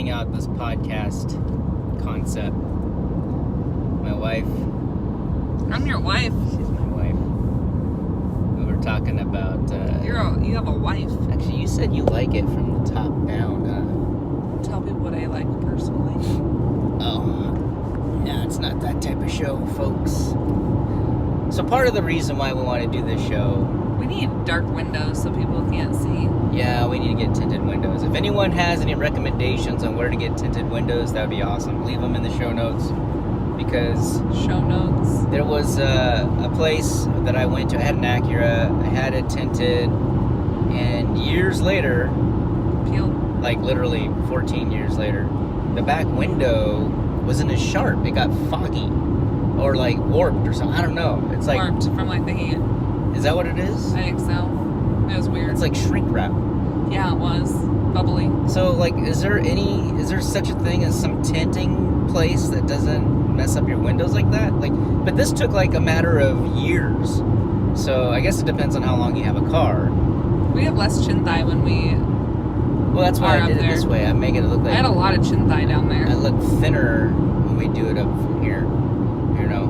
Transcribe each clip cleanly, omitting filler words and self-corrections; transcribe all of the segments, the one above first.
testing out this podcast concept. My wife. I'm your wife. She's my wife. We were talking about... You have a wife. Actually, you said you like it from the top down, Tell people what I like personally. Oh, yeah, it's not that type of show, folks. So part of the reason why we want to do this show... We need dark windows so people can't see. Yeah, we need to get tinted windows. If anyone has any recommendations on where to get tinted windows, that would be awesome. Leave them in the show notes. Because... Show notes. There was a place that I went to. I had an Acura. I had it tinted. And years later... Peeled. Like literally 14 years later, the back window wasn't as sharp. It got foggy. Or like warped or something. I don't know. It's like... Warped from like the heat. Is that what it is? I think so. It was weird. It's like shrink wrap. Yeah, it was. Bubbly. So, like, is there such a thing as some tinting place that doesn't mess up your windows like that? Like, but this took like a matter of years. So, I guess it depends on how long you have a car. We have less chin thigh when we Well, that's why I did it this way. I'm making it look like... I had a lot of chin thigh down there. I look thinner when we do it up from here. You know?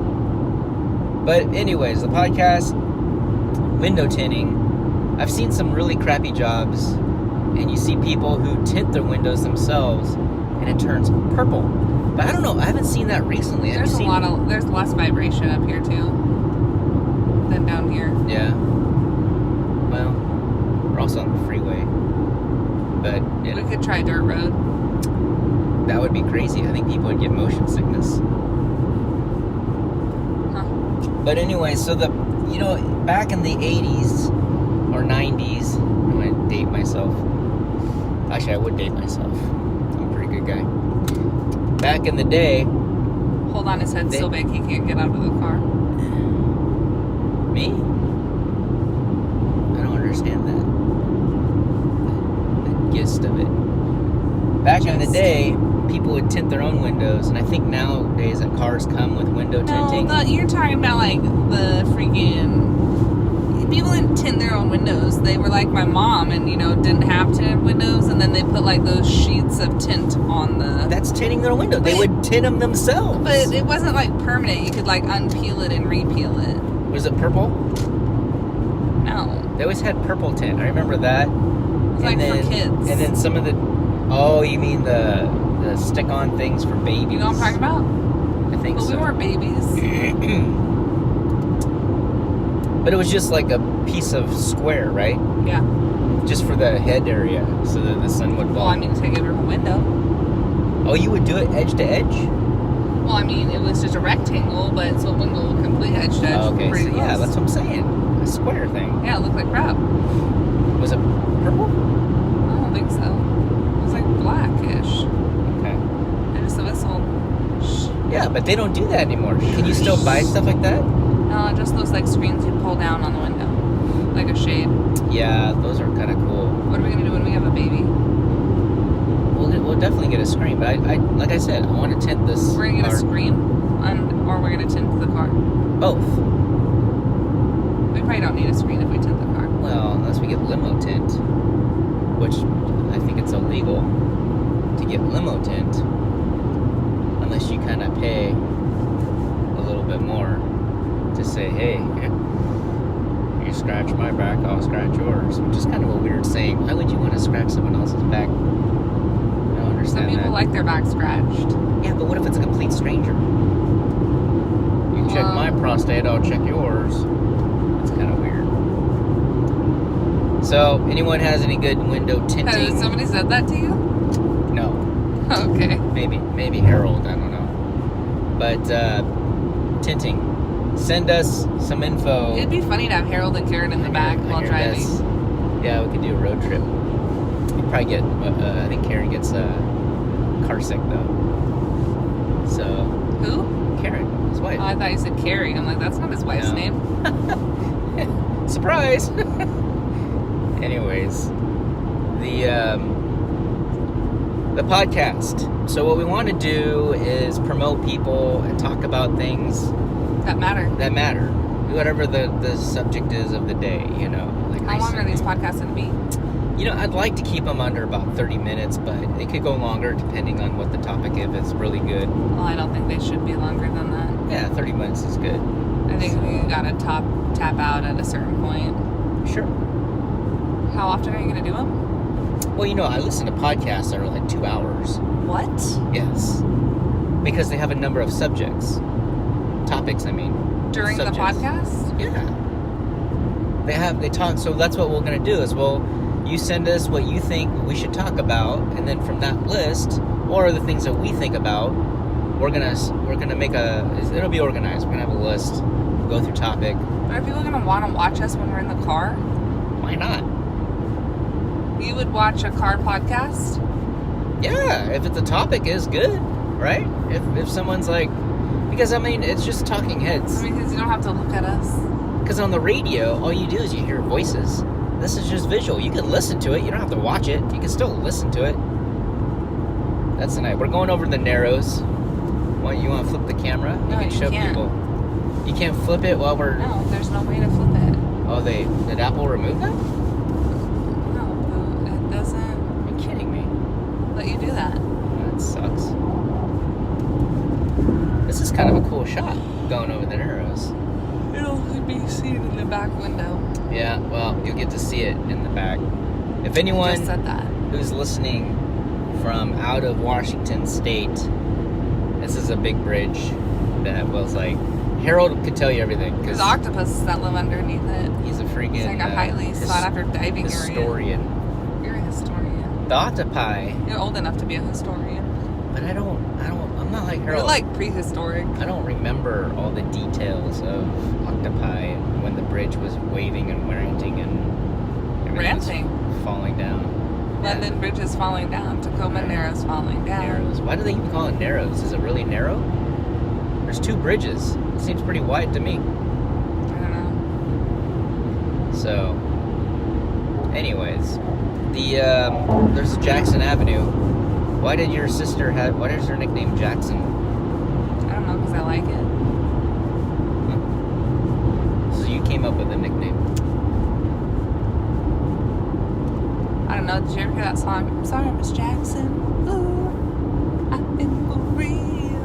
But anyways, the podcast... window tinting. I've seen some really crappy jobs, and you see people who tint their windows themselves, and it turns purple. But I don't know. I haven't seen that recently. There's there's less vibration up here too than down here. Yeah. Well, we're also on the freeway, but We could try dirt road. That would be crazy. I think people would get motion sickness. Huh. But anyway, so back in the 80s or 90s, I'm going to date myself. Actually, I would date myself. I'm a pretty good guy. Back in the day... Hold on, his head's so big he can't get out of the car. Me? I don't understand the gist of it. Back in the day, people would tint their own windows, and I think nowadays that cars come with window tinting. No, you're talking about like the freaking... People didn't tint their own windows. They were like my mom and, didn't have tinted windows, and then they put like those sheets of tint on the... That's tinting their window. They would tint them themselves. But it wasn't like permanent. You could like unpeel it and repeel it. Was it purple? No. They always had purple tint. I remember that. It's like for kids. And then some of the... Oh, you mean the stick-on things for babies? You know what I'm talking about? I think so. But we weren't babies. But it was just like a piece of square, right? Yeah. Just for the head area, so that the sun would fall. Well, I mean, take it from a window. Oh, you would do it edge to edge? Well, I mean, it was just a rectangle, but so it wouldn't go complete edge to edge. Oh, okay, so yeah, close. that's what I'm saying. A square thing. Yeah, it looked like crap. Was it purple? I don't think so. It was like blackish. Okay. I just whistled. Yeah, but they don't do that anymore. Can you still buy stuff like that? No, just those like screens you pull down on the window. Like a shade. Yeah, those are kind of cool. What are we going to do when we have a baby? We'll definitely get a screen, but I like I said, I want to tint this. We're going to get a screen, or we're going to tint the car. Both. We probably don't need a screen if we tint the car. Well, unless we get limo tint, which I think it's illegal to get limo tint, unless you kind of pay a little bit more to say, hey, you scratch my back, I'll scratch yours, which is kind of a weird saying. Why would you want to scratch someone else's back? I don't understand Some people that. like their back scratched. Yeah, but what if it's a complete stranger? You check my prostate, I'll check yours. It's kind of weird. So, anyone has any good window tinting? Has somebody said that to you? No. Okay. Maybe Harold, I don't know. But, tinting. Send us some info. It'd be funny to have Harold and Karen in the back while driving. Yeah, we could do a road trip. We'd probably get, I think Karen gets car sick, though. So. Who? Karen, his wife. Oh, I thought you said Carrie. I'm like, that's not his wife's name. Surprise! Anyways, the podcast. So what we want to do is promote people and talk about things that matter. Whatever the subject is of the day, Like how long are these podcasts going to be? I'd like to keep them under about 30 minutes, but it could go longer depending on what the topic is. If it's really good. Well, I don't think they should be longer than that. Yeah, 30 minutes is good. I think you gotta tap out at a certain point. Sure. How often are you gonna do them? Well, I listen to podcasts that are like 2 hours. What? Yes. Because they have a number of topics, I mean. During subjects. the podcast? Yeah. They talk, so that's what we're going to do is, you send us what you think we should talk about, and then from that list, or the things that we think about, we're gonna make it'll be organized. We're gonna have a list, go through topic. Are people gonna want to watch us when we're in the car? Why not? You would watch a car podcast? Yeah, if the topic is good, right? If someone's like, because it's just talking heads. Because you don't have to look at us. Because on the radio, all you do is you hear voices. This is just visual. You can listen to it. You don't have to watch it. You can still listen to it. That's the night. We're going over the Narrows. You want to flip the camera? No, you can show can't. people. You can't flip it while we're... No, there's no way to flip it. Oh, did Apple remove that? No, it doesn't You're kidding me. let you do that. That sucks. This is kind of a cool shot, going over the Narrows. It'll be seen in the back window. Yeah, well, you'll get to see it in the back. If anyone Just said that. who's listening from out of Washington State, this is a big bridge that was like... Harold could tell you everything. There's octopuses that live underneath it. He's a freaking... It's like a highly sought after diving historian. area. You're a historian. The octopi... You're old enough to be a historian. But I'm not like Harold. You're like prehistoric. I don't remember all the details of octopi and when the bridge was waving and ranting and everything was Ranting? falling down. London Bridge is falling down. Tacoma Narrows falling down. Narrows. Why do they even call it Narrows? Is it really narrow? There's 2 bridges. It seems pretty wide to me. I don't know. So, anyways, there's Jackson Avenue. Why is her nickname Jackson? I don't know, because I like it. So you came up with a nickname. I don't know. Did you ever hear that song? I'm sorry, Miss Jackson. Ooh, I've been for real.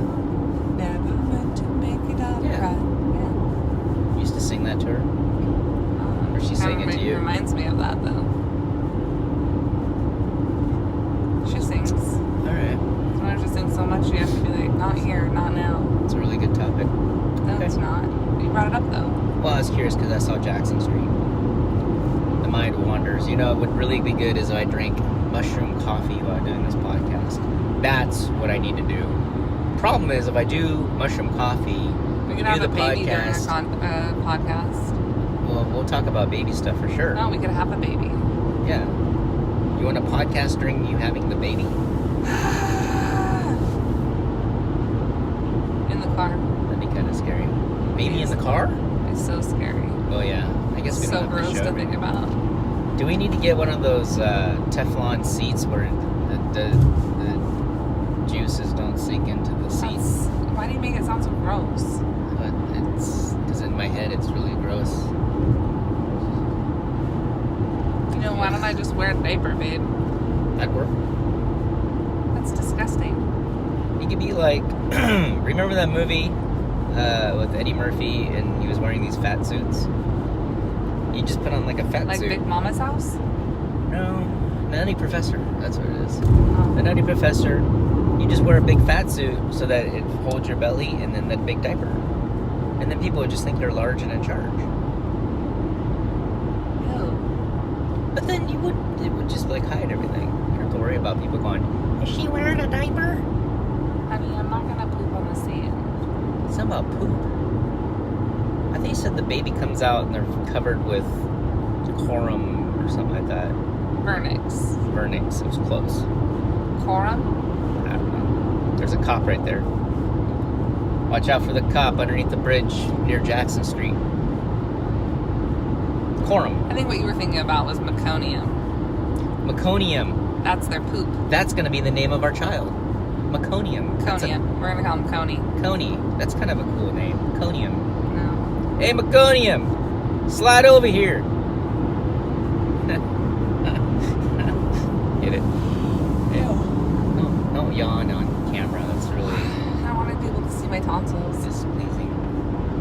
Never meant to make it all Yeah. right. Yeah. You used to sing that to her? Or she sang it to you? It reminds me of that, though. She sings. Alright. Sometimes she sings so much you have to be like, not here, not now. It's a really good topic. No, Okay. it's not. You brought it up, though. Well, I was curious because I saw Jackson Street. The mind wanders. What would really be good is if I drank mushroom coffee while doing this podcast. That's what I need to do. Problem is, if I do mushroom coffee, We do could have the a baby during podcast. a podcast. Well, we'll talk about baby stuff for sure. No, we could have a baby. Yeah. You want a podcast during you having the baby? In the car. That'd be kind of scary. Baby in the car? It's so scary. Oh yeah. I guess we It's don't so have gross to show to think about. Do we need to get one of those Teflon seats where the juices don't sink into the seats? Why do you make it sound so gross? But it's because in my head it's really gross. Why don't I just wear a diaper, babe? That'd work. That's disgusting. You could be like, remember that movie with Eddie Murphy and he was wearing these fat suits? You just put on like a fat Like suit. Big Mama's house? No, Nutty Professor. That's what it is. Oh. The Nutty Professor. You just wear a big fat suit so that it holds your belly, and then that big diaper, and then people would just think you're large and in charge. Ew. But then it would just like hide everything. You don't have to worry about people going, is she wearing a diaper? I mean, I'm not gonna poop on the seat. It's not about poop. I think you said the baby comes out and they're covered with decorum or something like that. Vernix. Vernix. It was close. Corum? I don't know. There's a cop right there. Watch out for the cop underneath the bridge near Jackson Street. Corum. I think what you were thinking about was meconium. Meconium. That's their poop. That's going to be the name of our child. Meconium. Conium. We're gonna call him Coney. Coney. That's kind of a cool name. Conium. No. Hey, Meconium. Slide over here. get it. Ew. No yawn on camera. That's really I want people to see my tonsils. displeasing.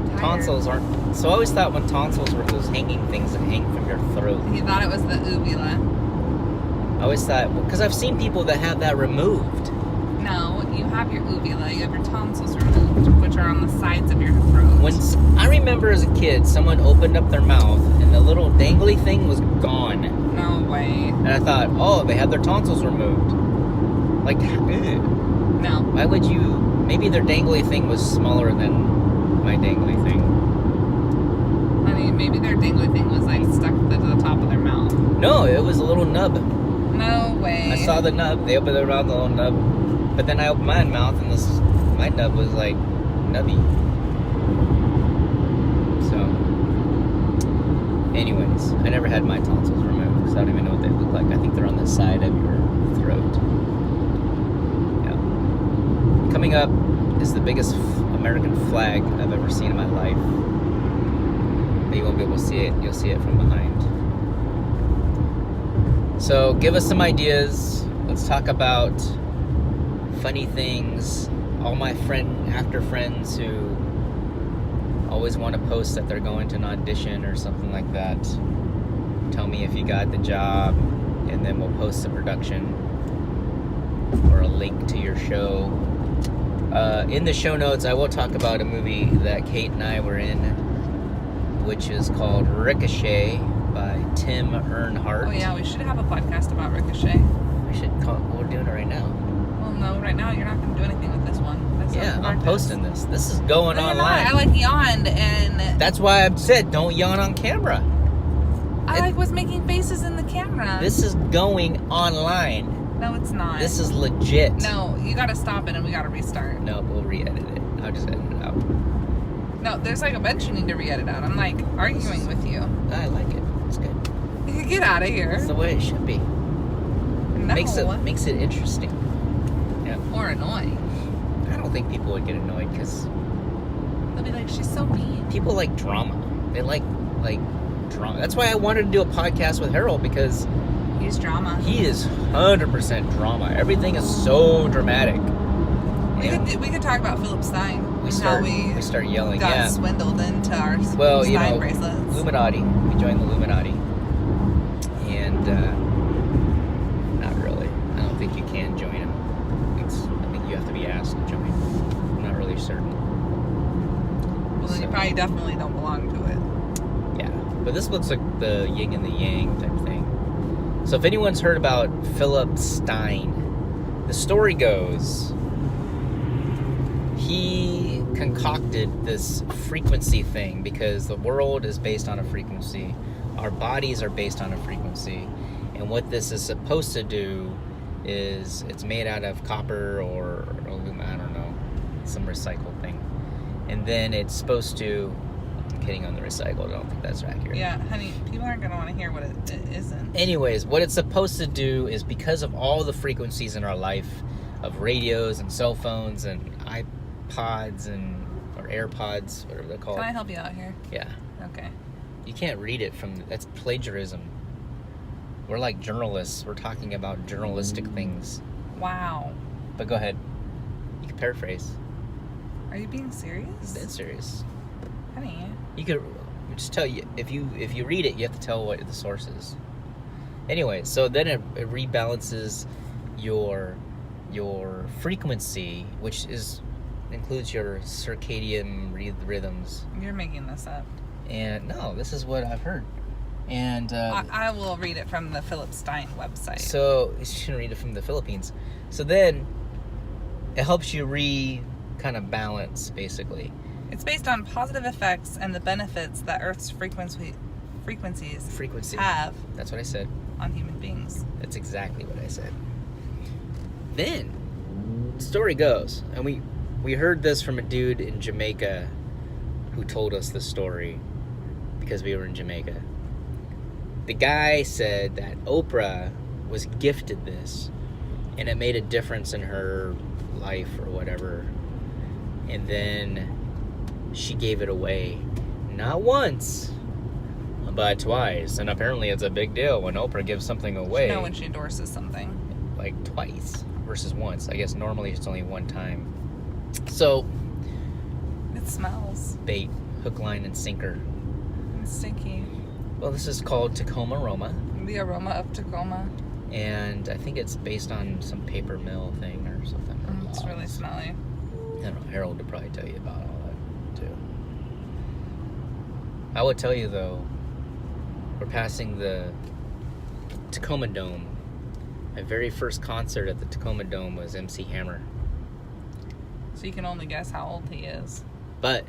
Tired. Tonsils aren't. So I always thought when tonsils were those hanging things that hang from your throat. You thought it was the uvula. I always thought, because I've seen people that have that removed. No, you have your uvula. You have your tonsils removed, which are on the sides of your throat. I remember as a kid, someone opened up their mouth and the little dangly thing was gone. No way. And I thought, oh, they had their tonsils removed. Like, ew. No. Why would you? Maybe their dangly thing was smaller than my dangly thing. Honey, maybe their dangly thing was like stuck to the top of their mouth. No, it was a little nub. No way. I saw the nub. They opened their mouth, the little nub. But then I opened my mouth, and my nub was like nubby. So, anyways, I never had my tonsils removed because I don't even know what they look like. I think they're on the side of your throat. Yeah. Coming up is the biggest American flag I've ever seen in my life. But you won't be able to see it. You'll see it from behind. So give us some ideas. Let's talk about funny things. All my actor friends who always want to post that they're going to an audition or something like that. Tell me if you got the job, and then we'll post the production or a link to your show. In the show notes, I will talk about a movie that Kate and I were in, which is called Ricochet by Tim Earnhardt. Oh yeah, we should have a podcast about Ricochet. We should call. We're doing it right now. Well, no, right now you're not going to do anything with this one. Yeah, I'm posting this. This is going no, online. I like yawned, and that's why I said don't yawn on camera. I was making faces in the camera. This is going online. No, it's not. This is legit. No, you got to stop it and we got to restart. No, we'll re-edit it. I'll just edit it out. No, there's like a bunch you need to re-edit out. I'm like arguing with you. I like it. It's good. Get out of here. It's the way it should be. No. Makes it interesting. Yeah. Or annoying. I don't think people would get annoyed because they'll be like, she's so mean. People like drama. They like drama. That's why I wanted to do a podcast with Harold, because he's drama. He is 100% drama. Everything is so dramatic. We could talk about Philip Stein. We start yelling. Got swindled into our Stein bracelets. Illuminati. We joined the Illuminati, and not really. I don't think you can join him. I think you have to be asked to join. I'm not really certain. Well, then you probably definitely don't belong to it. Yeah, but this looks like the yin and the yang type thing. So if anyone's heard about Philip Stein, the story goes he concocted this frequency thing because the world is based on a frequency. Our bodies are based on a frequency. And what this is supposed to do is it's made out of copper or aluminum, I don't know, some recycled thing. And then it's supposed to, I'm kidding on the recycled, I don't think that's accurate. Yeah, honey, people aren't going to want to hear what it isn't. Anyways, what it's supposed to do is, because of all the frequencies in our life, of radios and cell phones and iPods or AirPods, whatever they're called. Can I help you out here? Yeah. Okay. You can't read it that's plagiarism. We're like journalists. We're talking about journalistic things. Wow. But go ahead. You can paraphrase. Are you being serious? I'm dead serious. Honey. You could just tell you if you read it, you have to tell what the source is. Anyway, so then it rebalances your frequency, which includes your circadian rhythms. You're making this up. And no, this is what I've heard. And I will read it from the Philip Stein website. So you shouldn't read it from the Philippines. So then it helps you kind of balance, basically. It's based on positive effects and the benefits that Earth's frequencies have. That's what I said. On human beings. That's exactly what I said. Then the story goes, and we heard this from a dude in Jamaica who told us the story because we were in Jamaica. The guy said that Oprah was gifted this and it made a difference in her life or whatever, and then she gave it away not once, a But twice. And apparently it's a big deal when Oprah gives something away. You know when she endorses something. Like twice versus once. I guess normally it's only one time. So... It smells. Bait. Hook, line, and sinker. It's stinky. Well, this is called Tacoma Aroma. The aroma of Tacoma. And I think it's based on some paper mill thing or something. It's really smelly. I don't know. Harold would probably tell you about all that, too. I would tell you, though, we're passing the Tacoma Dome. My very first concert at the Tacoma Dome was MC Hammer. So you can only guess how old he is. But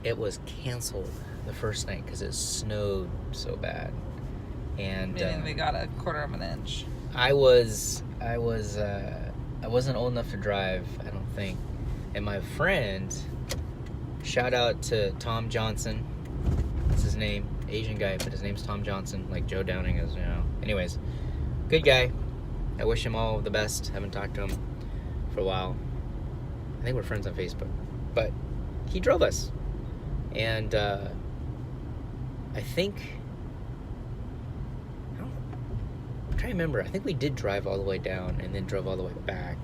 it was canceled the first night because it snowed so bad. And Meaning they got a quarter of an inch. I wasn't old enough to drive, I don't think. And my friend, shout out to Tom Johnson. That's his name. Asian guy, but his name's Tom Johnson. Like Joe Downing is, you know. Anyways, good guy. I wish him all the best. Haven't talked to him for a while. I think we're friends on Facebook. But he drove us. And I think... I'm trying to remember. I think we did drive all the way down and then drove all the way back.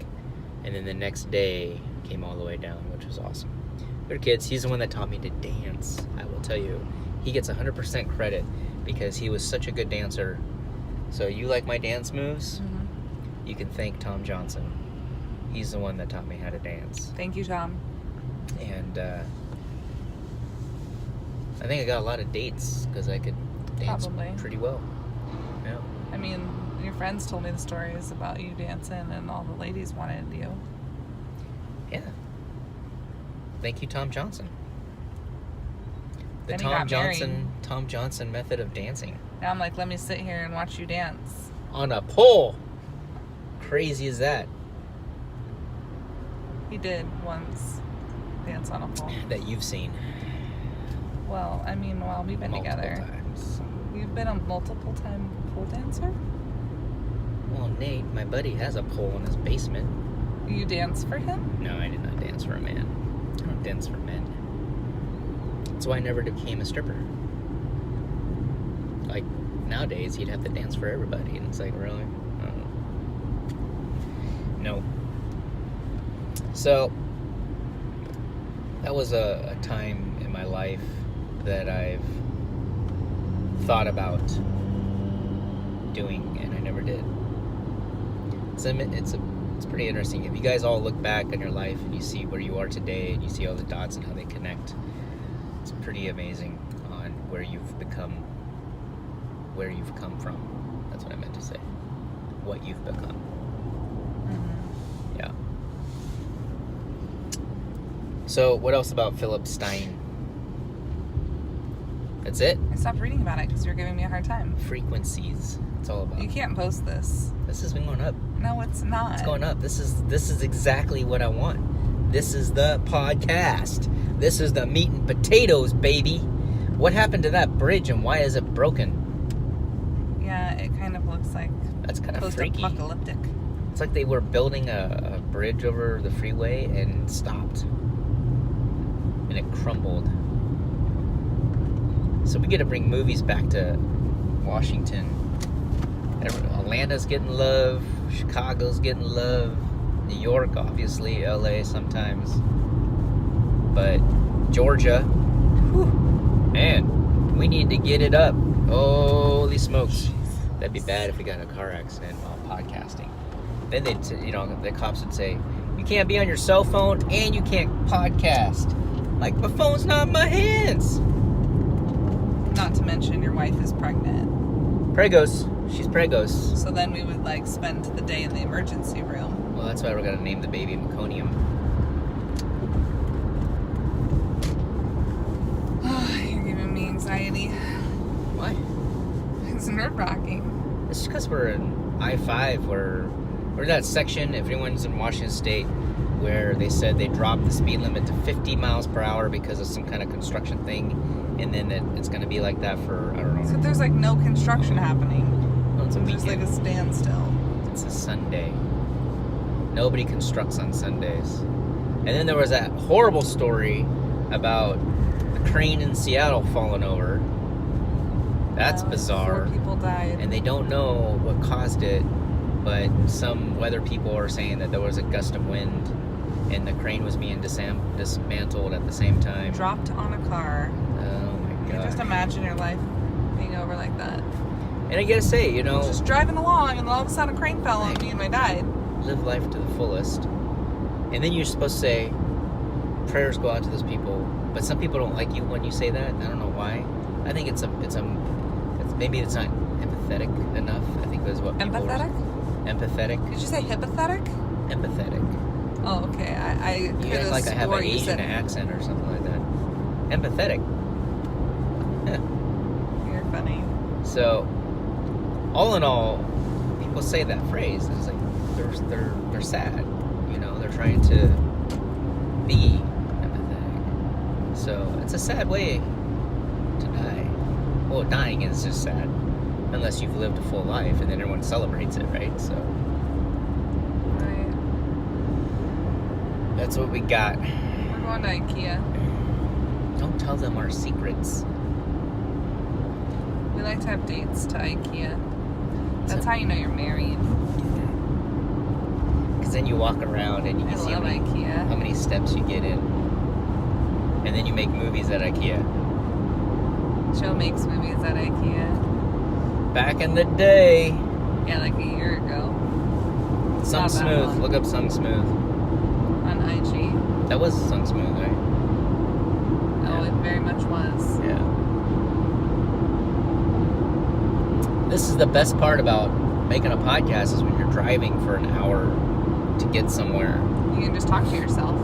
And then the next day came all the way down, which was awesome. Good kids. He's the one that taught me to dance. I will tell you. He gets 100% credit because he was such a good dancer. So you like my dance moves? Mm-hmm. You can thank Tom Johnson. He's the one that taught me how to dance. Thank you, Tom. And I think I got a lot of dates because I could dance Probably. pretty well. Yeah. I mean, your friends told me the stories about you dancing and all the ladies wanted you. Yeah. Thank you, Tom Johnson. The Then he got Tom Johnson method of dancing. Now I'm like, let me sit here and watch you dance. On a pole. Crazy as that. He did once dance on a pole. That you've seen. Well, I mean, while we've been multiple together. times. You've been a multiple time pole dancer? Well, Nate, my buddy, has a pole in his basement. You dance for him? No, I did not dance for a man. I don't dance for men. That's why I never became a stripper. Like, nowadays, you'd have to dance for everybody. And it's like, really? No. So, that was a time in my life that I've thought about doing, and I never did. It's pretty interesting. If you guys all look back on your life and you see where you are today and you see all the dots and how they connect, it's pretty amazing on where you've come from. That's what I meant to say. What you've become. Mm-hmm. Yeah. So, what else about Philip Stein? That's it? I stopped reading about it because you were giving me a hard time. Frequencies. It's all about. You can't post this. This has been going up. No, it's not. It's going up. This is exactly what I want. This is the podcast. This is the meat and potatoes, baby. What happened to that bridge and why is it broken? Yeah, it kind of looks like That's kind of freaky. Post-apocalyptic. It's like they were building a bridge over the freeway and stopped. And it crumbled. So we get to bring movies back to Washington. Atlanta's getting love. Chicago's getting love. New York, obviously. LA sometimes. But Georgia, whew, man, we need to get it up. Holy smokes. That'd be bad if we got in a car accident while podcasting. Then the cops would say, you can't be on your cell phone and you can't podcast. Like, my phone's not in my hands. Not to mention your wife is pregnant. Pregos. She's pregos. So then we would like spend the day in the emergency room. Well, that's why we're gonna name the baby Meconium. You're giving me anxiety. Why? It's nerve-wracking. It's just because we're in I-5, we're that section, if anyone's in Washington State, where they said they dropped the speed limit to 50 miles per hour because of some kind of construction thing, and then it's going to be like that for, I don't know. So there's like no construction happening. Well, it's a There's like weekend. a standstill. It's a Sunday. Nobody constructs on Sundays. And then there was that horrible story about the crane in Seattle falling over. That's bizarre. 4 people died. And they don't know what caused it, but some weather people are saying that there was a gust of wind and the crane was being dismantled at the same time. Dropped on a car. Oh my You god. just imagine your life being over like that. And I gotta say, you know, Just driving along and all of a sudden a crane fell on me and I died. live life to the fullest. And then you're supposed to say, prayers go out to those people. But some people don't like you when you say that. I don't know why. I think it's maybe it's not empathetic enough. I think that's what people Empathetic? Empathetic. Did you say hypothetic? Empathetic. Oh, okay. I You could act like I have an swore you Asian said accent or something like that. Empathetic. You're funny. So, all in all, people say that phrase. It's like they're sad. You know, they're trying to be empathetic. So it's a sad way to die. Well, dying is just sad, unless you've lived a full life, and then everyone celebrates it, right? So Right. that's what we got. We're going to IKEA. Don't tell them our secrets. We like to have dates to IKEA. That's how you know you're married. Because then you walk around and you I can see love how IKEA. many steps you get in. And then you make movies at IKEA. Joe makes movies at IKEA. Back in the day. Yeah, like a year ago. Sung Not that Smooth. long. Look up Sung Smooth. On IG. That was Sung Smooth, right? Oh, Yeah. it very much was. Yeah. This is the best part about making a podcast is when you're driving for an hour to get somewhere. You can just talk to yourself.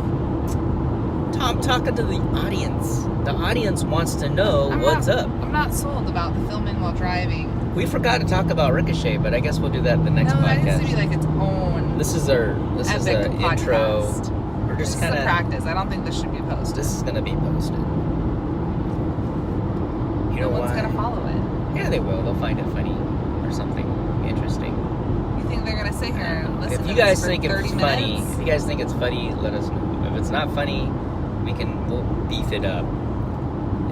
Tom, talking to the audience. The audience wants to know what's up. I'm not sold about the filming while driving. We forgot to talk about Ricochet, but I guess we'll do that in the next No, that podcast. needs to be like its own This is an epic intro. podcast. We're This just is kind a of. practice. I don't think this should be posted. This is gonna be posted. You know No one's why? gonna follow it. Yeah, they will. They'll find it funny or something interesting. You think they're gonna sit here and listen If you to guys this for think 30 it's funny, minutes? if you guys think it's funny, let us know. If it's not funny, we'll beef it up.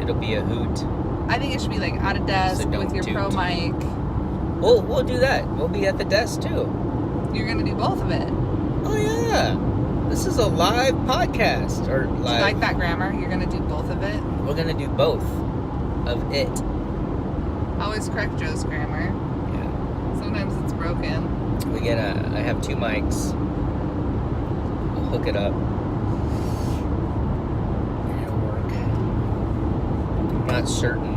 It'll be a hoot. I think it should be like at a desk So don't with your pro toot. mic. We'll do that. We'll be at the desk too. You're gonna do both of it. Oh yeah, this is a live podcast or Do you live. like that grammar? You're gonna do both of it. We're gonna do both of it. I always correct Joe's grammar. Yeah. Sometimes it's broken. I have 2 mics. We'll hook it up. And it'll work. I'm not certain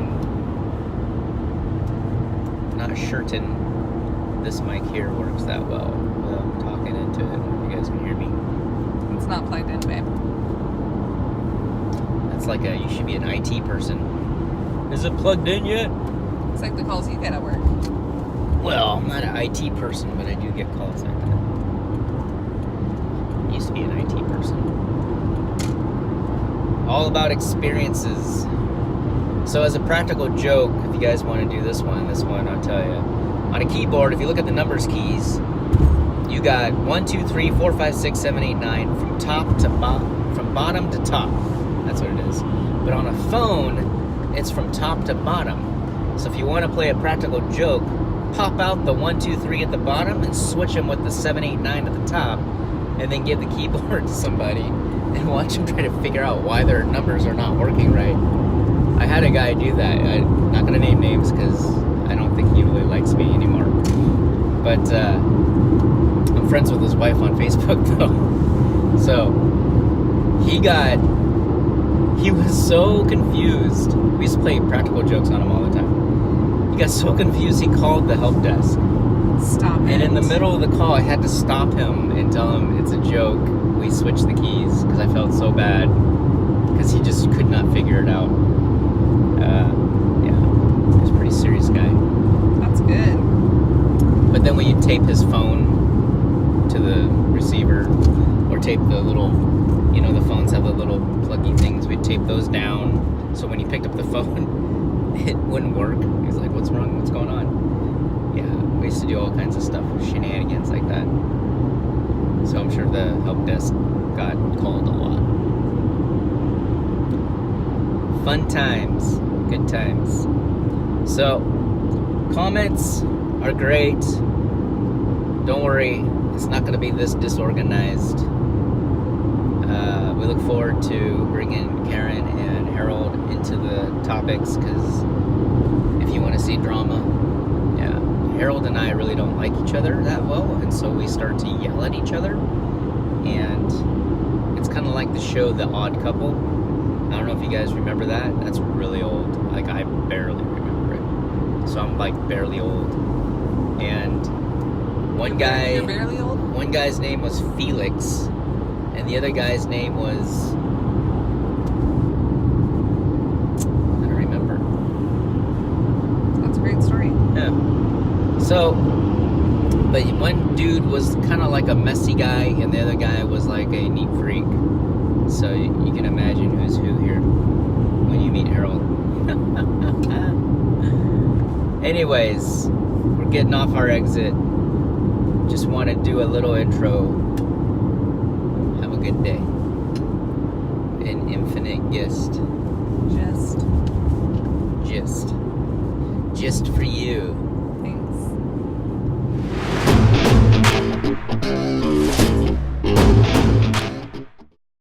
this mic here works that well without talking into it. You guys can hear me. It's not plugged in, babe. That's like you should be an IT person. Is it plugged in yet? It's like the calls you get at work. Well, I'm not an IT person, but I do get calls like that. I used to be an IT person. All about experiences. So as a practical joke, if you guys want to do this one, I'll tell you. On a keyboard, if you look at the numbers keys, you got 1, 2, 3, 4, 5, 6, 7, 8, 9 from top to bottom, from bottom to top. That's what it is. But on a phone, it's from top to bottom. So if you want to play a practical joke, pop out the 1, 2, 3 at the bottom and switch them with the 7, 8, 9 at the top, and then give the keyboard to somebody and watch them try to figure out why their numbers are not working right. I had a guy do that. I'm not going to name names because I don't think he really likes me anymore. But I'm friends with his wife on Facebook, though. So he was so confused. We used to play practical jokes on him all the time. He got so confused, he called the help desk. Stop it. And in the middle of the call, I had to stop him and tell him it's a joke. We switched the keys because I felt so bad because he just could not figure it out. Yeah, he was a pretty serious guy. That's good. But then when you tape his phone to the receiver or tape the little, the phones have the little pluggy things, we'd tape those down so when he picked up the phone, it wouldn't work. He was like, what's wrong? What's going on? Yeah, we used to do all kinds of stuff, shenanigans like that. So I'm sure the help desk got called a lot. Fun times. Good times. So, comments are great. Don't worry, it's not going to be this disorganized. We look forward to bringing Karen and Harold into the topics, because if you want to see drama, yeah, Harold and I really don't like each other that well, and so we start to yell at each other, and it's kind of like the show The Odd Couple. I don't know if you guys remember that. That's really old. Like, I barely remember it. So I'm like barely old. And You're barely old? one guy's name was Felix, and the other guy's name was, I don't remember. That's a great story. Yeah. So, but one dude was kind of like a messy guy, and the other guy was like a neat freak. So you can imagine who's who here when you meet Harold. Anyways, we're getting off our exit. Just want to do a little intro. Have a good day. An Inphinite Gist. Just Gist for you.